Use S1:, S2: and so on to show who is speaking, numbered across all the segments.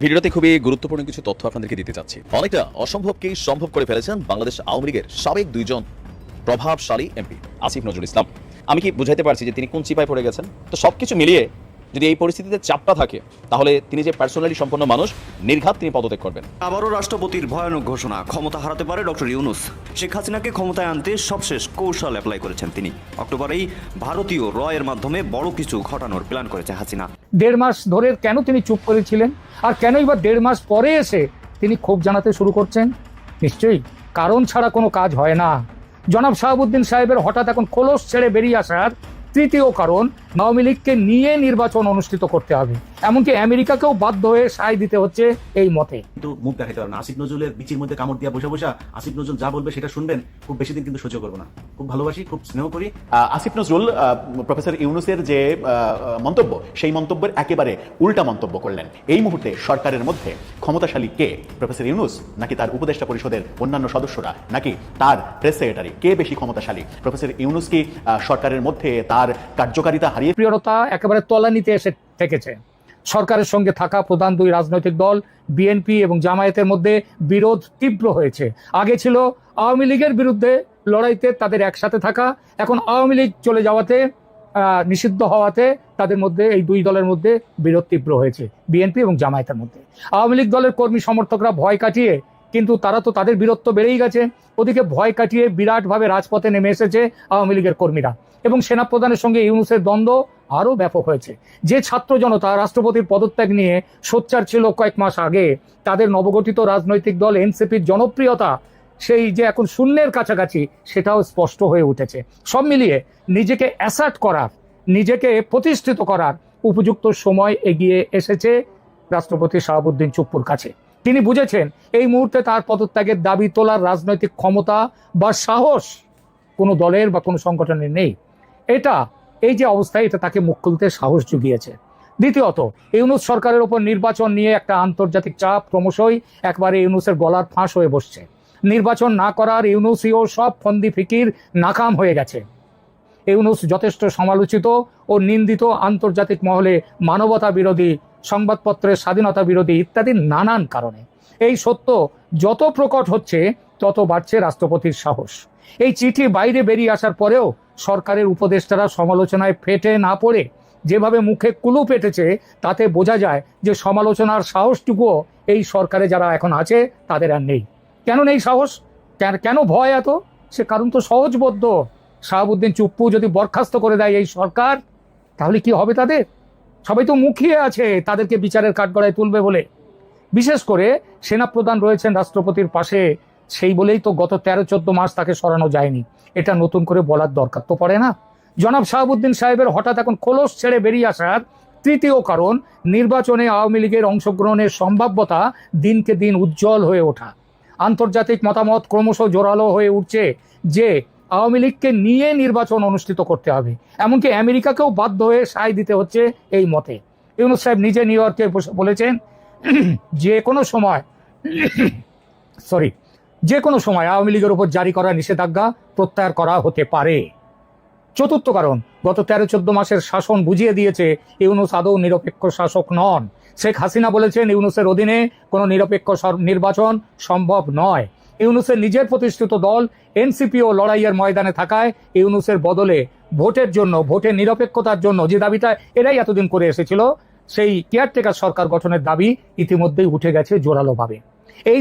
S1: ভিডিওতে খুবই গুরুত্বপূর্ণ কিছু তথ্য আপনাদেরকে দিতে চাচ্ছি। অনেকটা অসম্ভবকেই সম্ভব করে ফেলেছেন বাংলাদেশ আওয়ামী লীগের সাবেক দুইজন প্রভাবশালী এমপি আসিফ নজরুল ইসলাম। আমি কি বুঝাইতে পারছি যে তিনি কোন চিপায় পড়ে গেছেন? তো সবকিছু মিলিয়ে যদি এই পরিস্থিতিতে চাপটা থাকে, তাহলে তিনি যে পার্সোনালি সম্পন্ন মানুষ, নির্ঘাত তিনি পদত্যাগ করবেন।
S2: আবারও রাষ্ট্রপতির ভয়ানক ঘোষণা, ক্ষমতা হারাতে পারে ডক্টর ইউনূস। শেখ হাসিনাকে ক্ষমতায় আনতে সবশেষ কৌশল অ্যাপ্লাই করেছেন তিনি। অক্টোবরেই ভারতীয় রয়ের মাধ্যমে বড় কিছু ঘটানোর প্ল্যান করেছে হাসিনা।
S3: 1.5 মাস ধরে কেন তিনি চুপ করেছিলেন, আর কেনই বা 1.5 মাস পরে এসে তিনি ক্ষোভ জানাতে শুরু করছেন? নিশ্চয়ই কারণ ছাড়া কোনো কাজ হয় না। জনাব শাহাবুদ্দিন সাহেবের হঠাৎ এখন খোলস ছেড়ে বেরিয়ে আসার তৃতীয় কারণ, আওয়ামী লীগকে নিয়ে নির্বাচন অনুষ্ঠিত করতে হবে। এমনকি আমেরিকাকেও বাধ্য হয়ে সায় দিতে হচ্ছে এই মতে।
S4: কিন্তু মুখ দেখাতে পারবে না। আসিফ নজরুলের বিচির মধ্যে কামড় দিয়া বসে বসে আসিফ নজরুল যা বলবে সেটা শুনবেন, খুব বেশি দিন কিন্তু সহ্য করবো না। খুব ভালোবাসি, খুব স্নেহ করি।
S5: আসিফ নজরুল প্রফেসর ইউনূসের যে মন্তব্য, সেই মন্তব্যের একেবারে উল্টা মন্তব্য করলেন। এই মুহূর্তে সরকারের মধ্যে ক্ষমতাশালী কে, প্রফেসর ইউনূস নাকি তার উপদেষ্টা পরিষদের অন্যান্য সদস্যরা, নাকি তার প্রেস সেক্রেটারি, কে বেশি ক্ষমতাশালী? প্রফেসর ইউনূস কি সরকারের মধ্যে তার কার্যকারিতা হারিয়ে
S3: প্রিয়তা একেবারে তলানিতে এসে ঠেকেছে। সরকারের সঙ্গে থাকা প্রধান দুই রাজনৈতিক দল বিএনপি এবং জামায়াতের মধ্যে বিরোধ তীব্র হয়েছে। আগে ছিল আওয়ামী লীগের বিরুদ্ধে লড়াইতে তাদের একসাথে থাকা, এখন আওয়ামী লীগ চলে যাওয়াতে, নিষিদ্ধ হওয়াতে তাদের মধ্যে, এই দুই দলের মধ্যে বিরোধ তীব্র হয়েছে বিএনপি এবং জামায়াতের মধ্যে। আওয়ামী লীগ দলের কর্মী সমর্থকরা ভয় কাটিয়ে, কিন্তু তারা তো তাদের বীরত্ব বেড়েই গেছে, ওদিকে ভয় কাটিয়ে বিরাটভাবে রাজপথে নেমে এসেছে আওয়ামী লীগের কর্মীরা। এবং সেনাপ্রধানের সঙ্গে ইউনূসের দ্বন্দ্ব আরও ব্যাপক হয়েছে। যে ছাত্র জনতা রাষ্ট্রপতির পদত্যাগ নিয়ে সোচ্চার ছিল কয়েক মাস আগে, তাদের নবগঠিত রাজনৈতিক দল এনসিপির জনপ্রিয়তা সেই যে এখন শূন্যের কাছাকাছি, সেটাও স্পষ্ট হয়ে উঠেছে। সব মিলিয়ে নিজেকে অ্যাসার্ট করার, নিজেকে প্রতিষ্ঠিত করার উপযুক্ত সময় এগিয়ে এসেছে রাষ্ট্রপতি শাহাবুদ্দিন চুপ্পুর কাছে। তিনি বুঝেছেন এই মুহূর্তে তার পদত্যাগের দাবি তোলার রাজনৈতিক ক্ষমতা বা সাহস কোনো দলের বা কোনো সংগঠনের নেই। এই যে অবস্থায়, এটা তাকে মুখ খুলতে সাহস জুগিয়েছে। দ্বিতীয়ত, ইউনূস সরকারের উপর নির্বাচন নিয়ে একটা আন্তর্জাতিক চাপ ক্রমশই একবারে ইউনূসের গলার ফাঁস হয়ে বসছে। নির্বাচন না করার ইউনূসীয় সব ফন্দি ফিকির নাকাম হয়ে গেছে। ইউনূস যথেষ্ট সমালোচিত ও নিন্দিত, আন্তর্জাতিক মহলে মানবতা বিরোধী, সংবাদপত্রের স্বাধীনতা বিরোধী ইত্যাদি নানান কারণে। এই সত্য যত প্রকট হচ্ছে, তত বাড়ছে রাষ্ট্রপতির সাহস। এই চিঠি বাইরে বেরিয়ে আসার পরেও সরকারের উপদেষ্টারা সমালোচনায় ফেটে না পড়ে যেভাবে মুখে কুলু পেটেছে, তাতে বোঝা যায় যে সমালোচনার সাহসটুকুও এই সরকারে যারা এখন আছে তাদের আর নেই। কেন নেই সাহস, কেন ভয় এত? সে কারণ তো সহজবোধ্য। শাহাবুদ্দিন চুপ্পু যদি বরখাস্ত করে দেয় এই সরকার, তাহলে কি হবে তাদের? সবাই তো মুখিয়ে আছে তাদেরকে বিচারের কাঠগড়ায় তুলবে বলে। বিশেষ করে সেনাপ্রধান রয়েছেন রাষ্ট্রপতির পাশে, সেই বলেই তো গত 13-14 মাস তাকে সরানো যায়নি। এটা নতুন করে বলার দরকার তো পড়ে না। জনাব শাহাবুদ্দিন সাহেবের হঠাৎ এখন খোলস ছেড়ে বেরিয়ে আসার তৃতীয় কারণ, নির্বাচনে আওয়ামী লীগের অংশগ্রহণের সম্ভাব্যতা দিনকে দিন উজ্জ্বল হয়ে ওঠা। আন্তর্জাতিক মতামত ক্রমশ জোরালো হয়ে উঠছে যে আওয়ামী লীগকে নিয়ে নির্বাচন অনুষ্ঠিত করতে হবে। এমনকি আমেরিকাকেও বাধ্য হয়ে সায় দিতে হচ্ছে এই মতে। ইউনূস সাহেব নিজে নিউ ইয়র্কে বলেছেন যে কোনো সময় আওয়ামী লীগের উপর জারি করা নিষেধাজ্ঞা প্রত্যাহার করা হতে পারে। চতুর্থ কারণ, গত 13-14 মাসের শাসন বুঝিয়ে দিয়েছে ইউনূস আদৌ নিরপেক্ষ শাসক নন। শেখ হাসিনা বলেছেন ইউনূসের অধীনে কোনো নিরপেক্ষ নির্বাচন সম্ভব নয়। ইউনূসের নিজের প্রতিষ্ঠিত দল এনসিপিও লড়াইয়ের ময়দানে থাকায় ইউনূসের বদলে ভোটের নিরপেক্ষতার জন্য যে দাবিটা এরাই এতদিন করে এসেছিল, সেই কেয়ারটেকার সরকার গঠনের দাবি ইতিমধ্যেই উঠে গেছে জোরালোভাবে। এই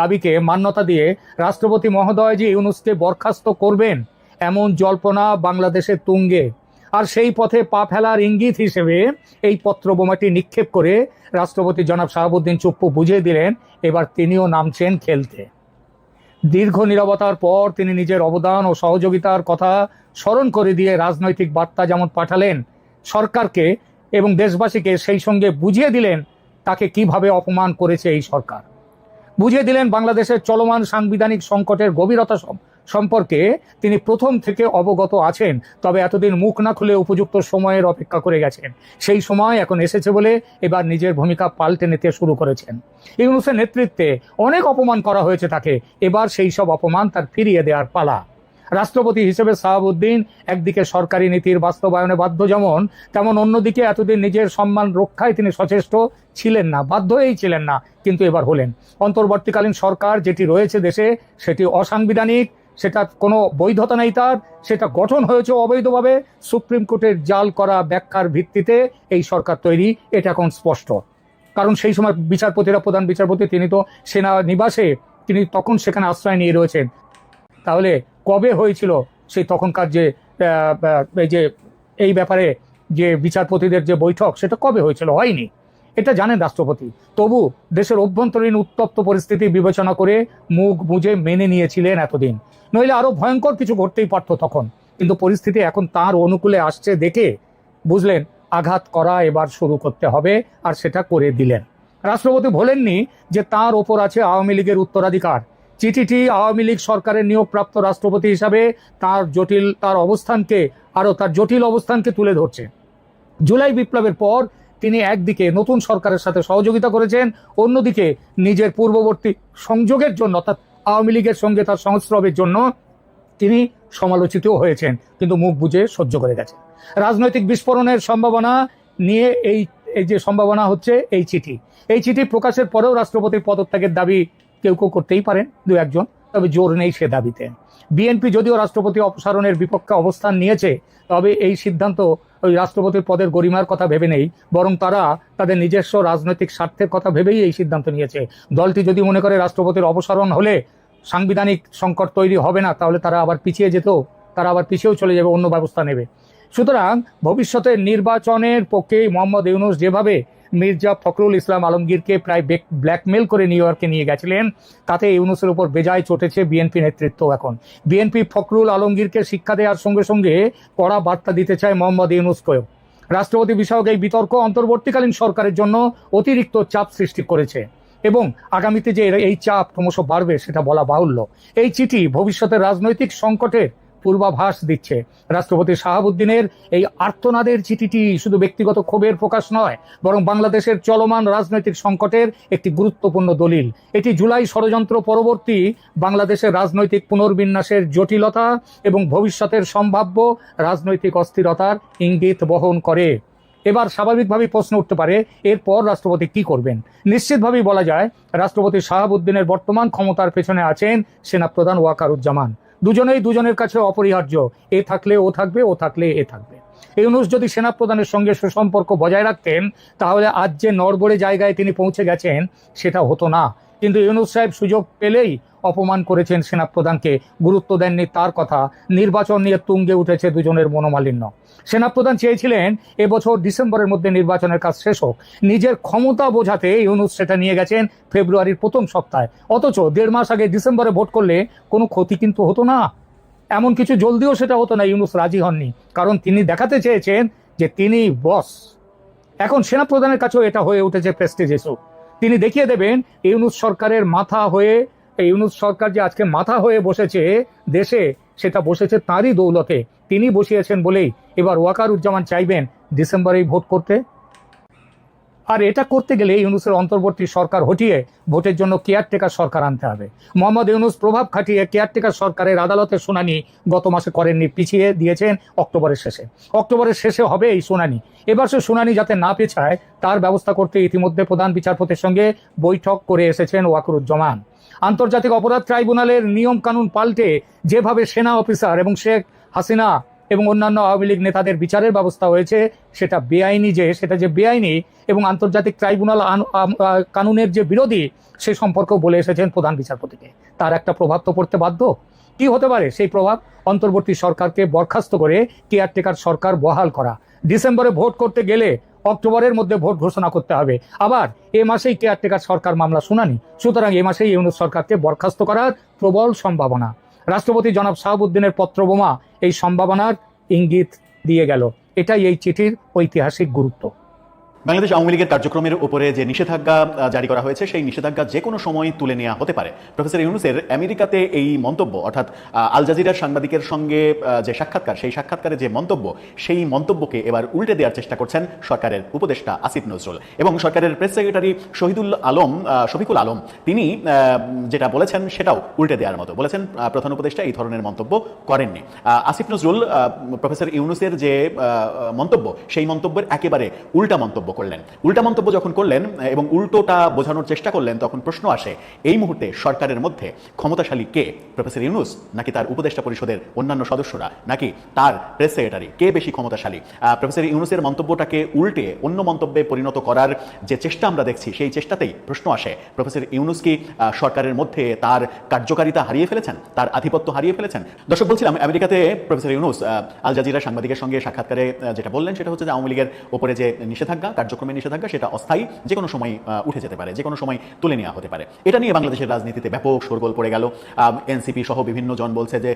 S3: দাবিকে মান্যতা দিয়ে রাষ্ট্রপতি মহোদয় যে ইউনূসকে বরখাস্ত করবেন, এমন জল্পনা বাংলাদেশের তুঙ্গে। আর সেই পথে পা ফেলার ইঙ্গিত হিসেবে এই পত্রবোমাটি নিক্ষেপ করে রাষ্ট্রপতি জনাব শাহাবুদ্দিন চুপ্পু বুঝিয়ে দিলেন এবার তিনিও নামছেন খেলতে। দীর্ঘ নীরবতার পর তিনি নিজের অবদান ও সহযোগিতার কথা স্মরণ করে দিয়ে রাজনৈতিক বার্তা যেমন পাঠালেন সরকারকে এবং দেশবাসীকে, সেই সঙ্গে বুঝিয়ে দিলেন তাকে কিভাবে অপমান করেছে এই সরকার। বুঝিয়ে দিলেন বাংলাদেশের চলমান সাংবিধানিক সংকটের গভীরতা সম্পর্কে তিনি প্রথম থেকে অবগত আছেন, তবে এতদিন মুখ না খুলে উপযুক্ত সময়ের অপেক্ষা করে গেছেন। সেই সময় এখন এসেছে বলে এবার নিজের ভূমিকা পাল্টে নিতে শুরু করেছেন। ইউনূসের নেতৃত্বে অনেক অপমান করা হয়েছে তাকে, এবার সেই সব অপমান তার ফিরিয়ে দেওয়ার পালা। রাষ্ট্রপতি হিসেবে শাহাবুদ্দিন একদিকে সরকারি নীতির বাস্তবায়নে বাধ্য যেমন, তেমন অন্যদিকে এতদিন নিজের সম্মান রক্ষায় তিনি সচেষ্ট ছিলেন না, বাধ্য হয়েই ছিলেন না, কিন্তু এবার হলেন। অন্তর্বর্তীকালীন সরকার যেটি রয়েছে দেশে সেটি অসাংবিধানিক, সেটা কোনো বৈধতা নেই তার, সেটা গঠন হয়েছে অবৈধভাবে, সুপ্রিম কোর্টের জাল করা ব্যাখ্যার ভিত্তিতে এই সরকার তৈরি, এটা এখন স্পষ্ট। কারণ সেই সময় বিচারপতিরা, প্রধান বিচারপতি তিনি তো সেনা নিবাসে, তিনি তখন সেখানে আশ্রয় নিয়ে রয়েছেন। তাহলে কবে হয়েছিল সেই তখনকার যে এই যে এই ব্যাপারে যে বিচারপতিদের যে বৈঠক, সেটা কবে হয়েছিল? হয়নি, এটা জানেন রাষ্ট্রপতি। তবু দেশের অভ্যন্তরীণ উত্তপ্ত পরিস্থিতি বিবেচনা করে মুখ বুঝে মেনে নিয়েছিলেন এতদিন, নইলে আরো ভয়ঙ্কর কিছু ঘটতেই পারত তখন। কিন্তু পরিস্থিতি এখন তার অনুকূলে আসছে দেখে বুঝলেন আঘাত করা এবার শুরু করতে হবে, আর সেটা করে দিলেন। রাষ্ট্রপতি বলেননি যে তার ওপর আছে আওয়ামী লীগের উত্তরাধিকার। চিঠিটি আওয়ামী লীগ সরকারের নিয়োগপ্রাপ্ত রাষ্ট্রপতি হিসাবে তার জটিল অবস্থানকে তুলে ধরছে। জুলাই বিপ্লবের পর তিনি একদিকে নতুন সরকারের সাথে সহযোগিতা করেছেন, অন্যদিকে নিজের পূর্ববর্তী সংযোগের জন্য, অর্থাৎ আওয়ামী লীগের সঙ্গে তার সংস্রবের জন্য তিনি সমালোচিত হয়েছেন, কিন্তু মুখ বুঝে সহ্য করে গেছেন। রাজনৈতিক বিস্ফোরণের সম্ভাবনা নিয়ে এই যে সম্ভাবনা হচ্ছে এই চিঠি প্রকাশের পরেও রাষ্ট্রপতির পদত্যাগের দাবি কেউ করতেই পারেন, দু একজন, তবে জোর নেই সে দাবিতে। বিএনপি যদিও রাষ্ট্রপতি অপসারণের বিপক্ষে অবস্থান নিয়েছে, তবে এই সিদ্ধান্ত ওই রাষ্ট্রপতির পদের গরিমার কথা ভেবে নেই, বরং তারা তাদের নিজস্ব রাজনৈতিক স্বার্থের কথা ভেবেই এই সিদ্ধান্ত নিয়েছে। দলটি যদি মনে করে রাষ্ট্রপতির অপসারণ হলে সাংবিধানিক সংকট তৈরি হবে না, তাহলে তারা আবার পিছিয়েও চলে যাবে, অন্য ব্যবস্থা নেবে। সুতরাং ভবিষ্যতে নির্বাচনের পক্ষে মোহাম্মদ ইউনূস যেভাবে মির্জা ফখরুল ইসলাম আলমগীরকে প্রায় ব্ল্যাকমেল করে নিউ ইয়র্কে নিয়ে গেছিলেন, তাতে ইউনূসের উপর বেজায় চটেছে বিএনপি নেতৃত্ব। এখন বিএনপি ফখরুল আলমগীরকে শিক্ষা দেওয়ার সঙ্গে সঙ্গে কড়া বার্তা দিতে চায় মোহাম্মদ ইউনূসকেও। রাষ্ট্রপতি বিষয়ক এই বিতর্ক অন্তর্বর্তীকালীন সরকারের জন্য অতিরিক্ত চাপ সৃষ্টি করেছে, এবং আগামীতে যে এই চাপ ক্রমশ বাড়বে সেটা বলা বাহুল্য। এই চিঠি ভবিষ্যতের রাজনৈতিক সংকটের পূর্বাভাস দিচ্ছে। রাষ্ট্রপতি শাহাবুদ্দিনের এই আর্তনাদের চিঠিটি শুধু ব্যক্তিগত ক্ষোভের প্রকাশ নয়, বরং বাংলাদেশের চলমান রাজনৈতিক সংকটের একটি গুরুত্বপূর্ণ দলিল। এটি জুলাই ষড়যন্ত্র পরবর্তী বাংলাদেশের রাজনৈতিক পুনর্বিন্যাসের জটিলতা এবং ভবিষ্যতের সম্ভাব্য রাজনৈতিক অস্থিরতার ইঙ্গিত বহন করে। এবার স্বাভাবিকভাবেই প্রশ্ন উঠতে পারে, এরপর রাষ্ট্রপতি কি করবেন? নিশ্চিতভাবেই বলা যায় রাষ্ট্রপতি শাহাবুদ্দিনের বর্তমান ক্ষমতার পেছনে আছেন সেনাপ্রধান ওয়াকারুজ্জামান। দুজনেই দুজনের কাছে অপরিহার্য। এ থাকলে ও থাকবে, ও থাকলে এ থাকবে। ইউনূস যদি সেনাপ্রধানের সঙ্গে সুসম্পর্ক বজায় রাখতেন, তাহলে আজ যে নড়বড়ে জায়গায় তিনি পৌঁছে গেছেন সেটা হতো না। কিন্তু ইউনূস সাহেব সুযোগ পেলেই অপমান করেছেন সেনাপ্রধানকে, গুরুত্ব দেননি তার কথা। নির্বাচন নিয়ে তুঙ্গে উঠেছে দুজনের মনোমালিন্য। সেনাপ্রধান চেয়েছিলেন এবছর ডিসেম্বরের মধ্যে নির্বাচনের কাজ শেষ হোক। নিজের ক্ষমতা বোঝাতে ইউনূস সেটা নিয়ে গেছেন ফেব্রুয়ারির প্রথম সপ্তাহে। অথচ 1.5 মাস আগে ডিসেম্বরে ভোট করলে কোনো ক্ষতি কিন্তু হতো না, এমন কিছু জলদিও সেটা হতো না। ইউনূস রাজি হননি, কারণ তিনি দেখাতে চেয়েছেন যে তিনি বস। এখন সেনাপ্রধানের কাছেও এটা হয়ে উঠেছে প্রেস্টিজ ইস্যু। তিনি দেখিয়ে দেবেন ইউনূস সরকারের মাথা হয়ে, ইউনূস সরকার যে আজকে মাথা হয়ে বসেছে দেশে, সেটা বসেছে তাঁরই দৌলতে। তিনি বসিয়েছেন বলেই এবার ওয়াকারুজ্জামান চাইবেন ডিসেম্বরেই ভোট করতে। আর এটা করতে গেলে ইউনূসের অন্তর্বর্তী সরকার হটিয়ে ভোটের জন্য কেয়ারটেকার সরকার আনতে হবে। মোহাম্মদ ইউনূস প্রভাব খাটিয়ে কেয়ারটেকার সরকারের আদালতের শুনানি গত মাসে করেননি, পিছিয়ে দিয়েছেন অক্টোবরের শেষে হবে এই শুনানি। এবার সে শুনানি যাতে না পেছায় তার ব্যবস্থা করতে ইতিমধ্যে প্রধান বিচারপতির সঙ্গে বৈঠক করে এসেছেন ওয়াকারুজ্জামান। আন্তর্জাতিক অপরাধ ট্রাইব্যুনালের নিয়ম কানুন পাল্টে যেভাবে সেনা অফিসার এবং শেখ হাসিনা এবং অন্যান্য আওয়ামী লীগ নেতাদের বিচারের ব্যবস্থা হয়েছে, সেটা বেআইনি এবং আন্তর্জাতিক ট্রাইব্যুনাল কানুনের যে বিরোধী, সে সম্পর্কেও বলে এসেছেন প্রধান বিচারপতিকে। তার একটা প্রভাব তো পড়তে বাধ্য। কি হতে পারে সেই প্রভাব? অন্তর্বর্তী সরকারকে বরখাস্ত করে কেয়ারটেকার সরকার বহাল করা। ডিসেম্বরে ভোট করতে গেলে অক্টোবরের মধ্যে ভোট ঘোষণা করতে হবে। আবার এ মাসেই কেয়ারটেকার সরকার মামলা শুনানি। সুতরাং এ মাসেই ইউনূস সরকারকে বরখাস্ত করার প্রবল সম্ভাবনা। রাষ্ট্রপতি জনাব শাহাবুদ্দিনের পত্রবোমা এই সম্ভাবনার ইঙ্গিত দিয়ে গেল। এটাই এই চিঠির ঐতিহাসিক গুরুত্ব।
S5: বাংলাদেশ আওয়ামী লীগের কার্যক্রমের উপরে যে নিষেধাজ্ঞা জারি করা হয়েছে সেই নিষেধাজ্ঞা যে কোনো সময় তুলে নেওয়া হতে পারে। প্রফেসর ইউনূসের আমেরিকাতে এই মন্তব্য, অর্থাৎ আল জাজিরার সাংবাদিকের সঙ্গে যে সাক্ষাৎকার, সেই সাক্ষাৎকারে যে মন্তব্য, সেই মন্তব্যকে এবার উল্টে দেওয়ার চেষ্টা করছেন সরকারের উপদেষ্টা আসিফ নজরুল এবং সরকারের প্রেস সেক্রেটারি শফিকুল আলম। তিনি যেটা বলেছেন সেটাও উল্টে দেওয়ার মতো বলেছেন। প্রধান উপদেষ্টা এই ধরনের মন্তব্য করেননি। আসিফ নজরুল প্রফেসর ইউনূসের যে মন্তব্য, সেই মন্তব্যের একেবারে উল্টা মন্তব্য করলেন। উল্টা মন্তব্য যখন করলেন এবং উল্টোটা বোঝানোর চেষ্টা করলেন, তখন প্রশ্ন আসে এই মুহূর্তে সরকারের মধ্যে ক্ষমতাশালী কে, প্রফেসর ইউনূস নাকি তার উপদেষ্টা পরিষদের অন্যান্য সদস্যরা, নাকি তার প্রেস সেক্রেটারি, কে বেশি ক্ষমতাশালী? প্রফেসর ইউনূসের মন্তব্যটাকে উল্টে অন্য মন্তব্যে পরিণত করার যে চেষ্টা আমরা দেখছি, সেই চেষ্টাতেই প্রশ্ন আসে প্রফেসর ইউনূস কি সরকারের মধ্যে তার কার্যকারিতা হারিয়ে ফেলেছেন, তার আধিপত্য হারিয়ে ফেলেছেন? দর্শক, বলছিলাম আমেরিকাতে প্রফেসর ইউনূস আল জাজিরা সাংবাদিকের সঙ্গে সাক্ষাৎকারে যেটা বললেন সেটা হচ্ছে যে আওয়ামী লীগের উপরে যে নিষেধাজ্ঞা, কার্যক্রমের নিষেধাজ্ঞা, সেটা অস্থায়ী, যে কোনো সময় উঠে যেতে পারে, যে কোনো সময় তুলে নেওয়া হতে পারে। এটা নিয়ে বাংলাদেশের রাজনীতিতে ব্যাপক শোরগোল পড়ে গেল। এনসিপি সহ বিভিন্ন জন বলছে যে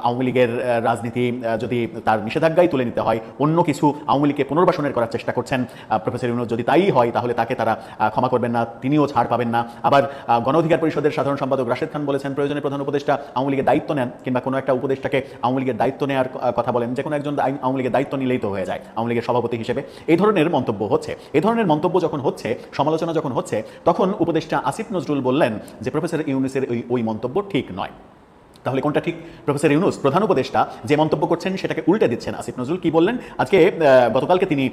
S5: আওয়ামী লীগের রাজনীতি যদি তার নিষেধাজ্ঞাই তুলে নিতে হয়, অন্য কিছু আওয়ামী লীগকে পুনর্বাসনের করার চেষ্টা করছেন প্রফেসর ইউনূস। যদি তাই হয় তাহলে তাকে তারা ক্ষমা করবেন না, তিনিও ছাড় পাবেন না। আবার গণ অধিকার পরিষদের সাধারণ সম্পাদক রাশেদ খান বলেছেন প্রয়োজনে প্রধান উপদেষ্টা আওয়ামী লীগের দায়িত্ব নেন, কিংবা কোনো একটা উপদেষ্টাকে আওয়ামী লীগের দায়িত্ব নেওয়ার কথা বলেন, যে কোনো একজন আওয়ামী লীগের দায়িত্ব নিলেই তো হয়ে যায় আওয়ামী লীগের সভাপতি হিসেবে। এই ধরনের মন্তব্য হচ্ছে। এই ধরনের মন্তব্য যখন হচ্ছে, সমালোচনা যখন হচ্ছে, তখন উপদেষ্টা আসিফ নজরুল বললেন যে প্রফেসর ইউনূসের ওই মন্তব্য ঠিক নয়। তাহলে কোনটা ঠিক? প্রফেসর ইউনূস প্রধান উপদেষ্টা যে মন্তব্য করছেন সেটাকে উল্টে দিচ্ছেন আসিফ নজরুল। কি বললেন? আজকে গতকালকে তিনি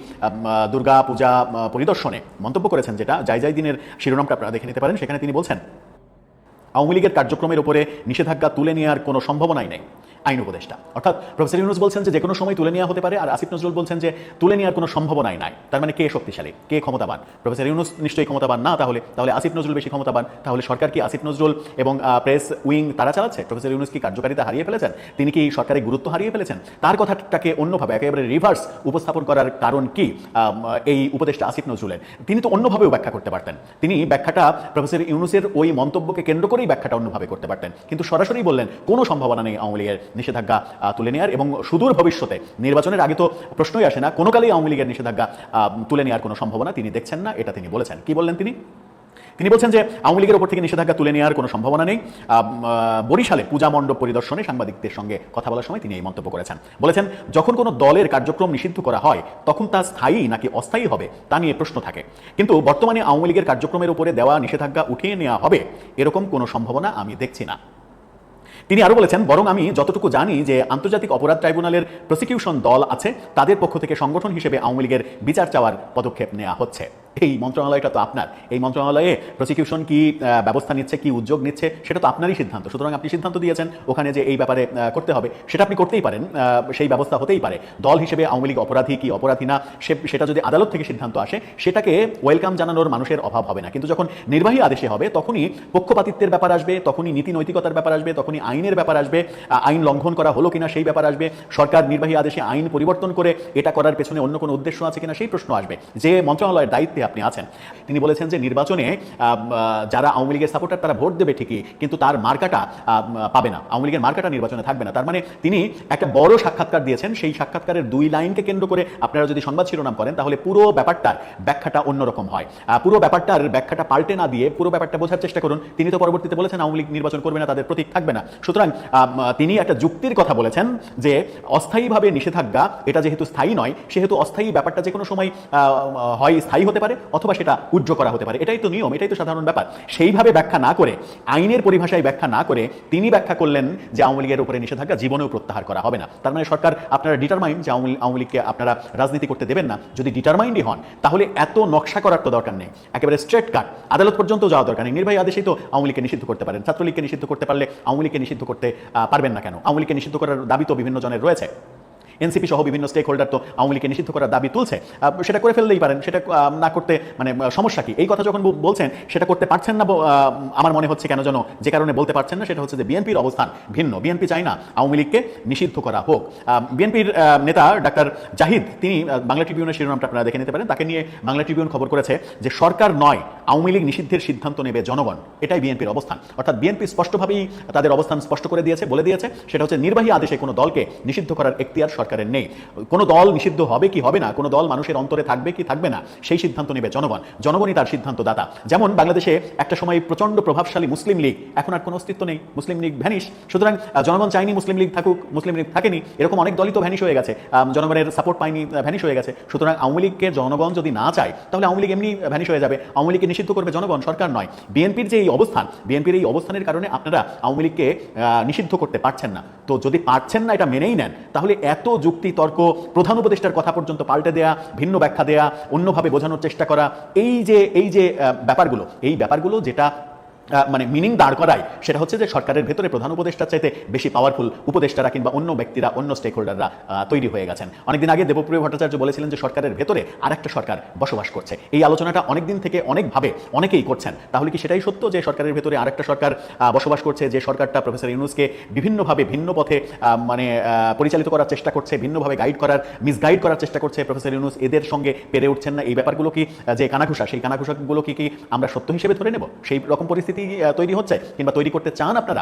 S5: দুর্গা পূজা পরিদর্শনে মন্তব্য করেছেন, যেটা যাই দিনের শিরোনামটা আপনারা দেখে নিতে পারেন। সেখানে তিনি বলছেন আওয়ামী লীগের কার্যক্রমের উপরে নিষেধাজ্ঞা তুলে নেওয়ার কোনো সম্ভাবনাই নেই। আইন উপদেষ্টা অর্থাৎ প্রফেসর ইউনূস বলছেন যে কোনো সময় তুলে নেওয়া হতে পারে, আর আসিফ নজরুল বলছেন যে তুলে নেওয়ার কোনো সম্ভাবনাই নাই। তার মানে কে শক্তিশালী, কে ক্ষমতাবান? প্রফেসর ইউনূস নিশ্চয়ই ক্ষমতাবান না। তাহলে আসিফ নজরুল বেশি ক্ষমতাবান। তাহলে সরকার কি আসিফ নজরুল এবং প্রেস উইং তারা চালাচ্ছে? প্রফেসর ইউনূস কি কার্যকারিতা হারিয়ে ফেলেছেন? তিনি কি সরকারের গুরুত্ব হারিয়ে ফেলেছেন? তার কথাটাকে অন্যভাবে একেবারে রিভার্স উপস্থাপন করার কারণ কি এই উপদেষ্টা আসিফ নজরুলের? তিনি তো অন্যভাবেও ব্যাখ্যা করতে পারতেন। তিনি ব্যাখ্যাটা প্রফেসর ইউনূসের ওই মন্তব্যকে কেন্দ্র করেই ব্যাখ্যাটা অন্যভাবে করতে পারতেন, কিন্তু সরাসরি বললেন কোনো সম্ভাবনা নেই আওয়ামী লীগের নিষেধাজ্ঞা তুলে নেওয়ার, এবং সুদূর ভবিষ্যতে, নির্বাচনের আগে তো প্রশ্নই আসে না, কোনো কালেই আওয়ামী লীগের নিষেধাজ্ঞা তুলে নেওয়ার কোনো সম্ভাবনা তিনি দেখছেন না। এটা তিনি বলেছেন। কি বললেন তিনি বলছেন যে আওয়ামী লীগের উপর থেকে নিষেধাজ্ঞা তুলে নেওয়ার কোনো সম্ভাবনা নেই। বরিশালে পূজা মণ্ডপ পরিদর্শনে সাংবাদিকদের সঙ্গে কথা বলার সময় তিনি এই মন্তব্য করেছেন। বলেছেন যখন কোনো দলের কার্যক্রম নিষিদ্ধ করা হয় তখন তা স্থায়ী নাকি অস্থায়ী হবে তা নিয়ে প্রশ্ন থাকে, কিন্তু বর্তমানে আওয়ামী লীগের কার্যক্রমের উপরে দেওয়া নিষেধাজ্ঞা উঠিয়ে নেওয়া হবে এরকম কোনো সম্ভাবনা আমি দেখছি না। তিনি আরো বলেছেন বরং আমি যতটুকু জানি যে আন্তর্জাতিক অপরাধ ট্রাইব্যুনালের প্রসিকিউশন দল আছে, তাদের পক্ষ থেকে সংগঠন হিসেবে আওয়ামী লীগের বিচার চাওয়ার পদক্ষেপ নেওয়া হচ্ছে। এই মন্ত্রণালয়টা তো আপনার। এই মন্ত্রণালয়ে প্রসিকিউশন কি ব্যবস্থা নিচ্ছে, কি উদ্যোগ নিচ্ছে, সেটা তো আপনারই সিদ্ধান্ত। সুতরাং আপনি সিদ্ধান্ত দিয়েছেন ওখানে যে এই ব্যাপারে করতে হবে, সেটা আপনি করতেই পারেন, সেই ব্যবস্থা হতেই পারে। দল হিসেবে আওয়ামী লীগ অপরাধী কি অপরাধী না, সেটা যদি আদালত থেকে সিদ্ধান্ত আসে সেটাকে ওয়েলকাম জানানোর মানুষের অভাব হবে না। কিন্তু যখন নির্বাহী আদেশে হবে তখনই পক্ষপাতিত্বের ব্যাপার আসবে, তখনই নীতি নৈতিকতার ব্যাপার আসবে, তখনই আইনের ব্যাপার আসবে, আইন লঙ্ঘন করা হলো কিনা সেই ব্যাপার আসবে, সরকার নির্বাহী আদেশে আইন পরিবর্তন করে এটা করার পেছনে অন্য কোনো উদ্দেশ্য আছে কিনা সেই প্রশ্ন আসবে। যে মন্ত্রণালয়ের দায়িত্বে আপনি আছেন, তিনি বলেছেন যে নির্বাচনে যারা আওয়ামী লীগের সাপোর্টার তারা ভোট দেবে ঠিকই, কিন্তু তার মার্কাটা পাবে না, আওয়ামী লীগের মার্কাটা নির্বাচনে থাকবে না। তার মানে তিনি একটা বড় সাক্ষাৎকার দিয়েছেন। সেই সাক্ষাৎকারের 2 লাইনকে কেন্দ্র করে আপনারা যদি সংবাদ শিরোনাম করেন তাহলে পুরো ব্যাপারটার ব্যাখ্যাটা অন্যরকম হয়। পুরো ব্যাপারটার ব্যাখ্যাটা পাল্টে না দিয়ে পুরো ব্যাপারটা বোঝার চেষ্টা করুন। তিনি তো পরবর্তীতে বলেছেন আওয়ামী লীগ নির্বাচন করবে না, তাদের প্রতীক থাকবে না। সুতরাং তিনি একটা যুক্তির কথা বলেছেন যে অস্থায়ীভাবে নিষেধাজ্ঞা এটা যেহেতু স্থায়ী নয়, সেহেতু অস্থায়ী ব্যাপারটা যে কোনো সময় হয় স্থায়ী হতে পারে অথবা সেটা উজ্জ্ব করা হতে পারে। এটাই তো নিয়ম, এটাই তো সাধারণ ব্যাপার। সেইভাবে ব্যাখ্যা না করে, আইনের পরিভাষায় ব্যাখ্যা না করে তিনি ব্যাখ্যা করলেন যে আওয়ামী লীগের উপরে নিষেধাজ্ঞা জীবনেও প্রত্যাহার করা হবে না। তার মানে সরকার আপনারা ডিটারমাইন্ড যে আওয়ামী লীগকে আপনারা রাজনীতি করতে দেবেন না। যদি ডিটারমাইন্ডই হন তাহলে এত নকশা করার তো দরকার নেই, একেবারে স্ট্রেট কাট আদালত পর্যন্ত যাওয়া দরকার নেই। নির্বাহী আদেশেই তো আওয়ামী লীগকে নিষিদ্ধ করতে পারেন। ছাত্রলীগকে নিষিদ্ধ করতে পারলে আওয়ামী লীগকে নিষিদ্ধ করতে পারবেন না কেন? আওয়ামী লীগকে নিষিদ্ধ করার দাবি তো বিভিন্ন জনের রয়েছে। এনসিপি সহ বিভিন্ন স্টেক হোল্ডার তো আওয়ামী লীগকে নিষিদ্ধ করার দাবি তুলছে। সেটা করে ফেললেই পারেন। সেটা না করতে মানে সমস্যা কি? এই কথা যখন বলছেন সেটা করতে পারছেন না, আমার মনে হচ্ছে কেন যেন যে কারণে বলতে পারছেন না সেটা হচ্ছে যে বিএনপির অবস্থান ভিন্ন। বিএনপি চায় না আওয়ামী লীগকে নিষিদ্ধ করা হোক। বিএনপির নেতা ডাক্তার জাহিদ তিনি বাংলা ট্রিবিউনের শিরোনামটা আপনারা দেখে নিতে পারেন। তাকে নিয়ে বাংলা ট্রিবিউন খবর করেছে যে সরকার নয়, আওয়ামী লীগ নিষিদ্ধের সিদ্ধান্ত নেবে জনগণ। এটাই বিএনপির অবস্থান। অর্থাৎ বিএনপি স্পষ্টভাবেই তাদের অবস্থান স্পষ্ট করে দিয়েছে, বলে দিয়েছে সেটা হচ্ছে নির্বাহী আদেশে কোনো দলকে নিষিদ্ধ করার এখতিয়ার সরকার সরকারের নেই। কোনো দল নিষিদ্ধ হবে কি হবে না, কোনো দল মানুষের অন্তরে থাকবে কি থাকবে না, সেই সিদ্ধান্ত নেবে জনগণ। জনগণই তার সিদ্ধান্ত দাতা। যেমন বাংলাদেশে একটা সময় প্রচন্ড প্রভাবশালী মুসলিম লীগ, এখন আর কোনো অস্তিত্ব নেই, মুসলিম লীগ ভ্যানিশ। সুতরাং জনগণ চাইনি মুসলিম লীগ থাকুক, মুসলিম লীগ থাকেনি, এরকম অনেক দলই তো ভ্যানিশ হয়ে গেছে, জনগণের সাপোর্ট পায়নি, ভ্যানিশ হয়ে গেছে। সুতরাং আওয়ামী লীগকে জনগণ যদি না চায় তাহলে আওয়ামী লীগ এমনি ভ্যানিশ হয়ে যাবে। আওয়ামী লীগকে নিষিদ্ধ করবে জনগণ, সরকার নয়। বিএনপির যে এই অবস্থান, বিএনপির এই অবস্থানের কারণে আপনারা আওয়ামী লীগকে নিষিদ্ধ করতে পারছেন না। তো যদি পারছেন না, এটা মেনেই নেন, তাহলে এত যুক্তি তর্ক, প্রধান উপদেষ্টার কথা পর্যন্ত পাল্টে দেয়া, ভিন্ন ব্যাখ্যা দেয়া, অন্যভাবে বোঝানোর চেষ্টা করা, এই যে ব্যাপারগুলো যেটা মানে মিনিং দাঁড় করায়, সেটা হচ্ছে যে সরকারের ভেতরে প্রধান উপদেষ্টার চাইতে বেশি পাওয়ারফুল উপদেষ্টারা কিংবা অন্য ব্যক্তিরা, অন্য স্টেক হোল্ডাররা তৈরি হয়ে গেছেন। অনেকদিন আগে দেবপ্রিয় ভট্টাচার্য বলেছিলেন যে সরকারের ভেতরে আরেকটা সরকার বসবাস করছে। এই আলোচনাটা অনেকদিন থেকে অনেকভাবে অনেকেই করছেন। তাহলে কি সেটাই সত্য যে সরকারের ভেতরে আরেকটা সরকার বসবাস করছে, যে সরকারটা প্রফেসর ইউনূসকে বিভিন্নভাবে ভিন্ন পথে মানে পরিচালিত করার চেষ্টা করছে, ভিন্নভাবে গাইড করার, মিসগাইড করার চেষ্টা করছে? প্রফেসর ইউনূস এদের সঙ্গে পেরে উঠছেন না। এই ব্যাপারগুলো কি যে কানাঘুষা, সেই কানাঘুষাগুলো কি আমরা সত্য হিসেবে ধরে নেব? সেই রকম পরিস্থিতি তৈরি হচ্ছে কিংবা তৈরি করতে চান আপনারা?